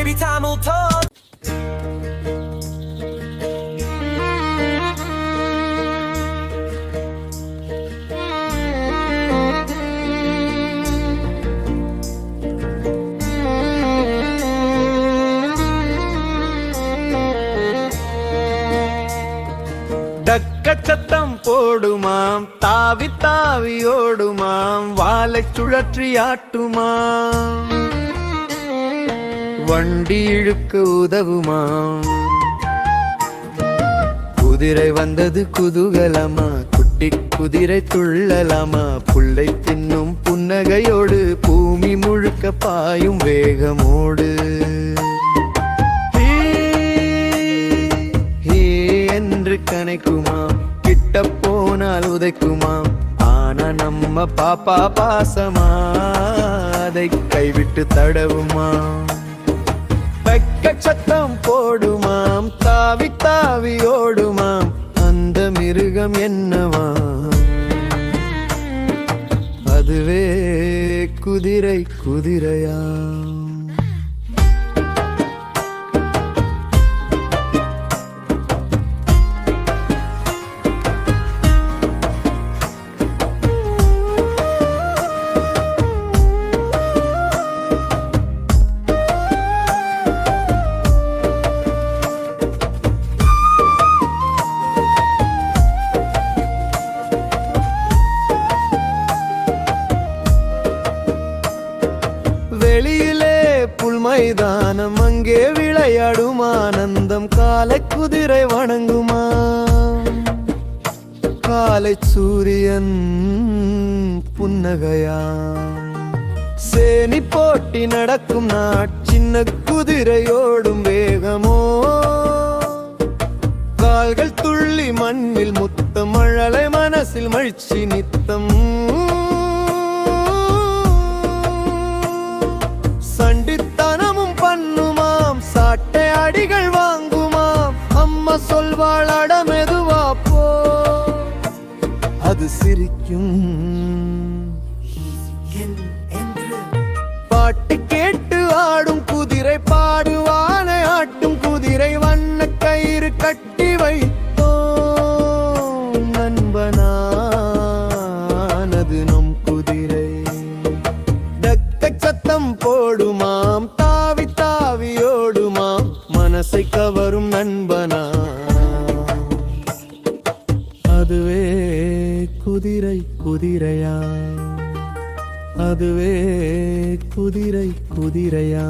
Baby, time will talk. சத்தம் போடுமாம், தாவி தாவி ஓடுமாம், வாலை சுழற்றி ஆட்டுமாம், வண்டி இழுக்க உதவுமாம். குதிரை வந்தது குதூகலமா, குட்டி குதிரை துள்ளலாமா, புல்லை தின்னும் புன்னகையோடு பூமி முழுக்க பாயும் வேகமோடு. என்று கனைக்குமாம், கிட்ட போனால் உதைக்குமாம், ஆனா நம்ம பாப்பா பாசமா அதை கைவிட்டு தடவுமாம். வெக்க சத்தம் போடுமாம், தாவி தாவி ஓடுமாம், அந்த மிருகம் என்னவா? அதுவே குதிரை குதிரையா? வெளியிலே புல் மைதானம், அங்கே விளையாடும் ஆனந்தம், காலை குதிரை வணங்குமா, காலை சூரியன் புன்னகையா. சேனி போட்டி நடக்கும் சின்ன குதிரையோடும் வேகமோ, கால்கள் துள்ளி மண்ணில் முத்தம், மழலை மனசில் மகிழ்ச்சி நித்தம். சண்டித்தனமும் பண்ணுமாம், சாட்டை அடிகள் வாங்குமாம், அம்மா சொல்வாள் அடமெதுவா போ, அது சிரிக்கும். பாட்டு கேட்டு ஆடும் குதிரை, பாடுவானை ஆட்டும் குதிரை, வண்ண கயிறு கட்டி வைத்தோ நண்பனானது நம் குதிரை. சத்தம் போடுமாம், தாவி தாவி ஓடுமாம், மனசை கவரும் நண்பனா, அதுவே குதிரை குதிரையா? அதுவே குதிரை குதிரையா?